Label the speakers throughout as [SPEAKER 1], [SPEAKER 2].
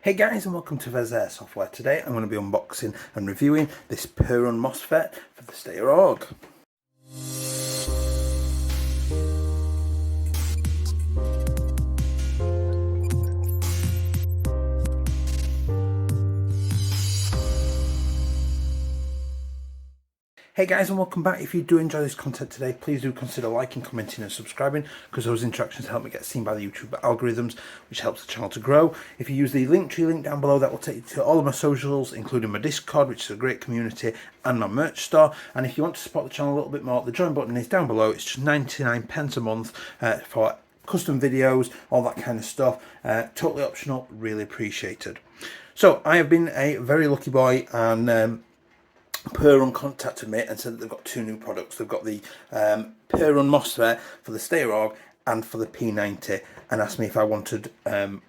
[SPEAKER 1] Hey guys, and welcome to Pheas Airsoft. Today I'm going to be unboxing and reviewing this Perun MOSFET for the Stator AUG. Hey guys, and welcome back. If you do enjoy this content today, please do consider liking, commenting and subscribing, because those interactions help me get seen by the YouTube algorithms, which helps the channel to grow. If you use the Linktree link down below, that will take you to all of my socials, including my Discord, which is a great community, and my merch store. And if you want to support the channel a little bit more, the join button is down below. It's just 99p a month for custom videos, all that kind of stuff. Totally optional, really appreciated. So I have been a very lucky boy, and Perun contacted me and said that they've got two new products. They've got the Perun MOSFET for the Stator AUG and for the P90, and asked me if I wanted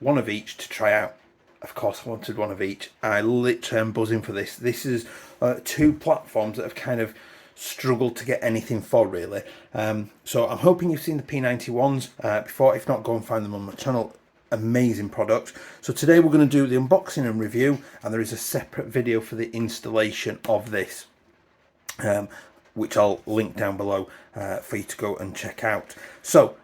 [SPEAKER 1] one of each to try out. Of course I wanted one of each. I literally am buzzing for this. This is two platforms that have kind of struggled to get anything for, really. So I'm hoping you've seen the P90 ones before. If not, go and find them on my channel. Amazing products. So today we're going to do the unboxing and review, and there is a separate video for the installation of this, which I'll link down below for you to go and check out. So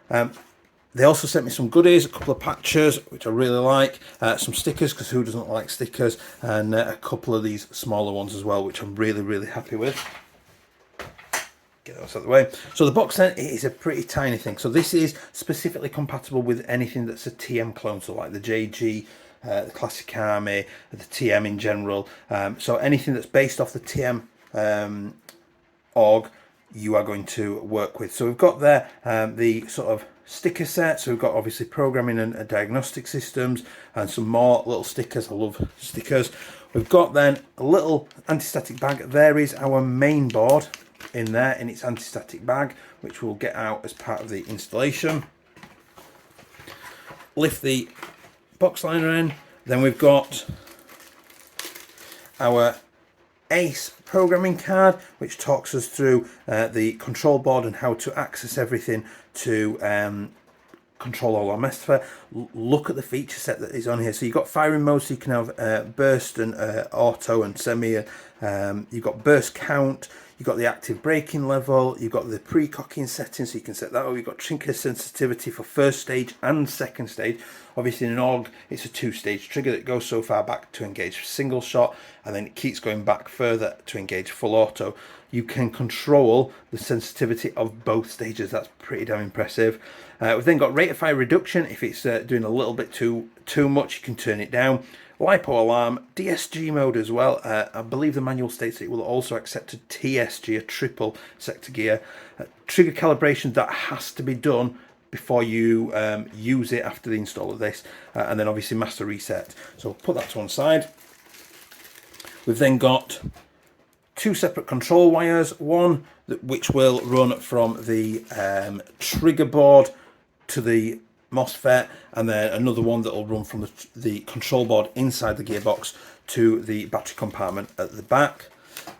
[SPEAKER 1] they also sent me some goodies, a couple of patches which I really like, some stickers, because who doesn't like stickers, and a couple of these smaller ones as well, which I'm really happy with. Get those out of the way. So the box then is a pretty tiny thing. So this is specifically compatible with anything that's a TM clone, so like the JG, the Classic Army, the TM in general. So anything that's based off the TM AUG, you are going to work with. So we've got there the sort of sticker set. So we've got obviously programming and diagnostic systems, and some more little stickers. I love stickers. We've got then a little anti-static bag. There is our main board in there in its anti-static bag, which we'll get out as part of the installation. Lift the box liner in. Then we've got our ACE programming card, which talks us through the control board and how to access everything to control all our MOSFET. Look at the feature set that is on here. So you've got firing mode, so you can have burst and auto and semi. You've got burst count. You've got the active braking level. You've got the pre-cocking settings, so you can set that up. You've got trigger sensitivity for first stage and second stage. Obviously in an AUG, it's a two-stage trigger that goes so far back to engage single shot, and then it keeps going back further to engage full auto. You can control the sensitivity of both stages. That's pretty damn impressive. We've then got rate of fire reduction. If it's doing a little bit too much, you can turn it down. LiPo alarm, DSG mode as well. I believe the manual states that it will also accept a TSG, a triple sector gear. Trigger calibration, that has to be done before you use it after the install of this. And then obviously master reset. So we'll put that to one side. We've then got two separate control wires. One which will run from the trigger board to the MOSFET, and then another one that will run from the control board inside the gearbox to the battery compartment at the back.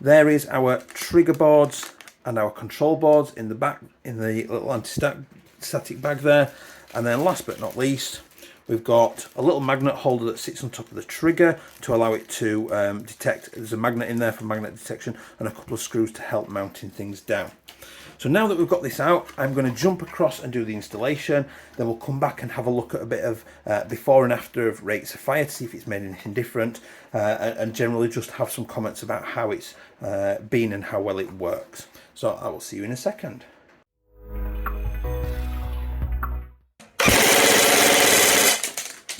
[SPEAKER 1] There is our trigger boards and our control boards in the back, in the little anti-static bag there. And then last but not least, we've got a little magnet holder that sits on top of the trigger to allow it to detect. There's a magnet in there for magnet detection, and a couple of screws to help mounting things down. So now that we've got this out, I'm going to jump across and do the installation. Then we'll come back and have a look at a bit of before and after of rates of fire to see if it's made anything different, and generally just have some comments about how it's been and how well it works. So I will see you in a second.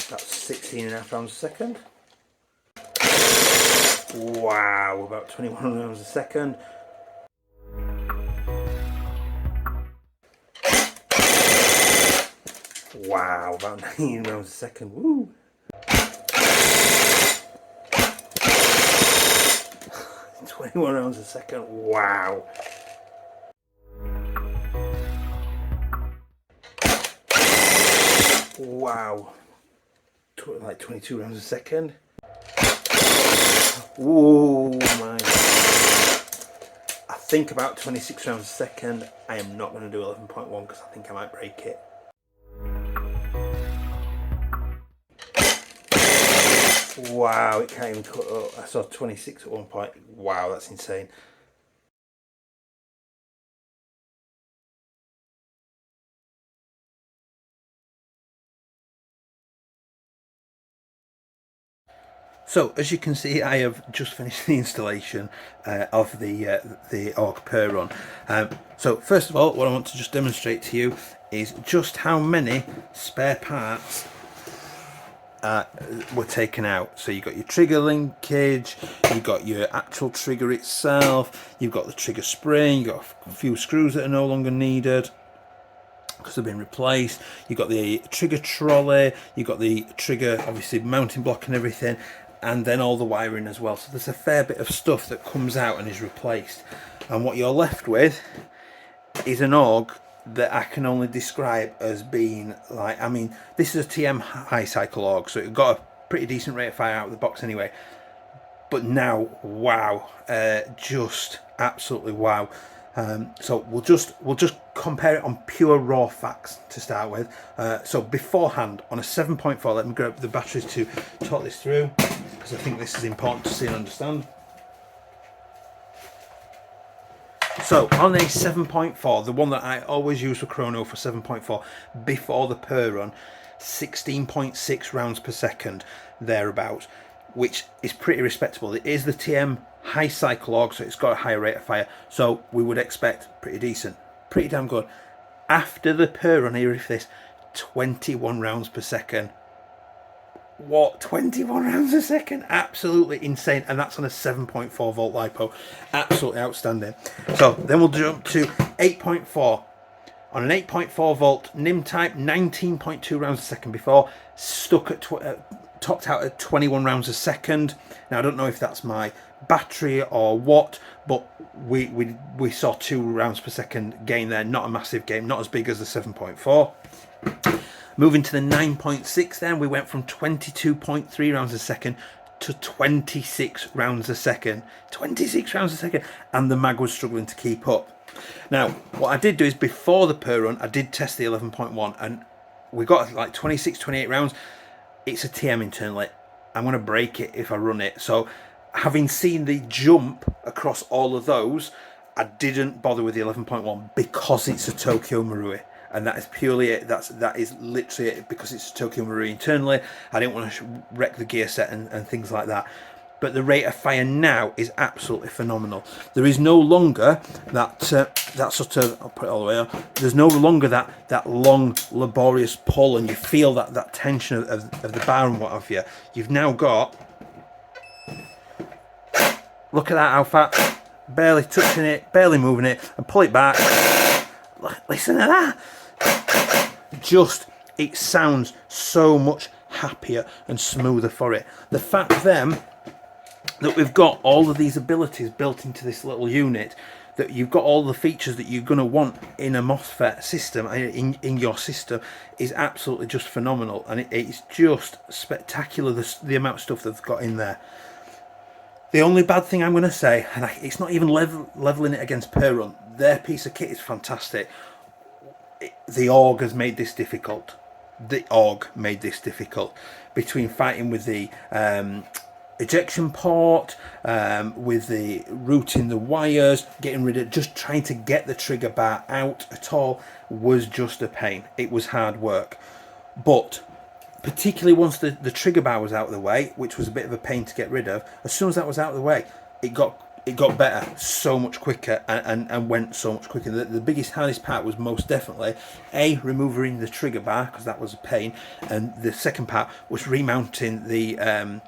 [SPEAKER 1] That's 16.5 rounds a second. Wow, about 21 rounds a second. Wow, about 19 rounds a second. Woo! 21 rounds a second. Wow. Wow. Like 22 rounds a second. Oh my God. I think about 26 rounds a second. I am not going to do 11.1 because I think I might break it. Wow, it can't even cut up. I saw 26 at one point. Wow, that's insane. So as you can see, I have just finished the installation of the AUG Perun. So first of all, what I want to just demonstrate to you is just how many spare parts were taken out. So you've got your trigger linkage, you've got your actual trigger itself, you've got the trigger spring, you've got a few screws that are no longer needed because they've been replaced. You've got the trigger trolley, you've got the trigger obviously mounting block and everything, and then all the wiring as well. So there's a fair bit of stuff that comes out and is replaced, and what you're left with is an AUG that I can only describe as being like, I mean, this is a TM high cycle AUG, so it got a pretty decent rate of fire out of the box anyway, but now, wow, just absolutely wow. So we'll just compare it on pure raw facts to start with. So beforehand, on a 7.4, let me grab the batteries to talk this through, because I think this is important to see and understand. So on a 7.4, the one that I always use for chrono for 7.4, before the Perun, 16.6 rounds per second, thereabouts, which is pretty respectable. It is the TM high cycle AUG, so it's got a higher rate of fire, so we would expect pretty decent, pretty damn good. After the Perun, here is this, 21 rounds per second. What, 21 rounds a second? Absolutely insane, and that's on a 7.4 volt LiPo. Absolutely outstanding. So then we'll jump to 8.4. On an 8.4 volt NIM type, 19.2 rounds a second before, stuck at topped out at 21 rounds a second. Now I don't know if that's my battery or what, but we saw 2 rounds per second gain there. Not a massive gain, not as big as the 7.4. Moving to the 9.6, then we went from 22.3 rounds a second to 26 rounds a second. 26 rounds a second, and the mag was struggling to keep up. Now, what I did do is before the Perun, I did test the 11.1, and we got like 26, 28 rounds. It's a TM internally. I'm going to break it if I run it. So, having seen the jump across all of those, I didn't bother with the 11.1 because it's a Tokyo Marui. And that is purely it. That is literally it, because it's a Tokyo Marui internally. I didn't want to wreck the gear set and things like that. But the rate of fire now is absolutely phenomenal. There is no longer that that sort of, I'll put it all the way up. There's no longer that long laborious pull, and you feel that tension of the bar and what have you. You've now got, look at that, how fat, barely touching it, barely moving it, and pull it back. Listen to that. Just, it sounds so much happier and smoother for it. The fact then that we've got all of these abilities built into this little unit, that you've got all the features that you're going to want in a MOSFET system, in your system, is absolutely just phenomenal. And it's just spectacular, the amount of stuff they've got in there. The only bad thing I'm going to say, and it's not even leveling it against Perun, their piece of kit is fantastic. The AUG has made this difficult. The AUG made this difficult, between fighting with the ejection port, with the routing the wires, getting rid of, just trying to get the trigger bar out at all was just a pain. It was hard work. But particularly once the trigger bar was out of the way, which was a bit of a pain to get rid of, as soon as that was out of the way, it got better so much quicker, and went so much quicker. The biggest, hardest part was most definitely removing the trigger bar, because that was a pain, and the second part was remounting the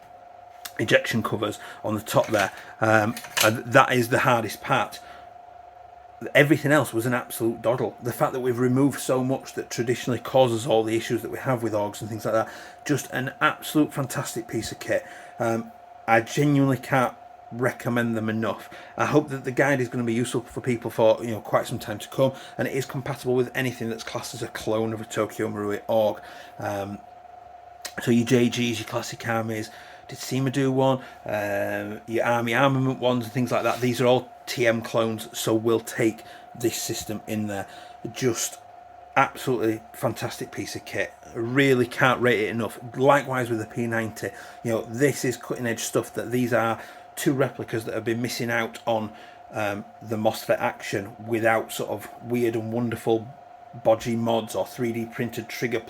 [SPEAKER 1] ejection covers on the top there, and that is the hardest part. Everything else was an absolute doddle. The fact that we've removed so much that traditionally causes all the issues that we have with AUGs and things like that, just an absolute fantastic piece of kit. I genuinely can't recommend them enough. I hope that the guide is going to be useful for people for quite some time to come, and it is compatible with anything that's classed as a clone of a Tokyo Marui AUG. So your JGs, your classic armies, did SEMA do one, your army armament ones and things like that. These are all TM clones, so we'll take this system in there. Just absolutely fantastic piece of kit. Really can't rate it enough. Likewise with the P90, you know, this is cutting edge stuff. That these are two replicas that have been missing out on the MOSFET action without sort of weird and wonderful bodgy mods or 3D printed trigger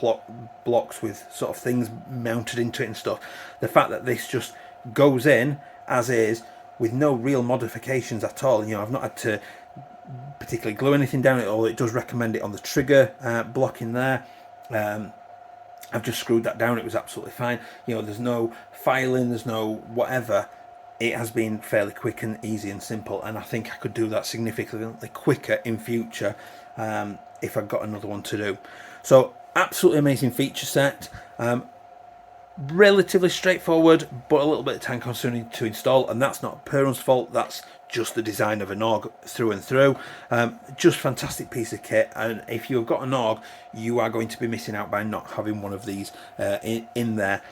[SPEAKER 1] blocks with sort of things mounted into it and stuff. The fact that this just goes in as is with no real modifications at all. You know, I've not had to particularly glue anything down it, although it does recommend it on the trigger block in there. I've just screwed that down. It was absolutely fine. You know, there's no filing, there's no whatever. It has been fairly quick and easy and simple, and I think I could do that significantly quicker in future if I've got another one to do. So absolutely amazing feature set. Relatively straightforward, but a little bit time consuming to install, and that's not Perun's fault. That's just the design of an AUG through and through. Just fantastic piece of kit, and if you've got an AUG, you are going to be missing out by not having one of these in there.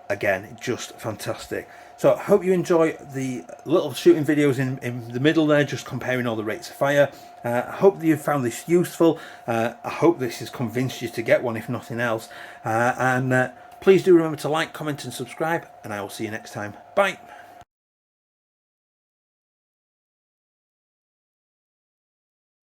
[SPEAKER 1] Again, just fantastic. So I hope you enjoy the little shooting videos in the middle there, just comparing all the rates of fire. I hope that you found this useful. I hope this has convinced you to get one, if nothing else. Please do remember to like, comment and subscribe, and I will see you next time. Bye.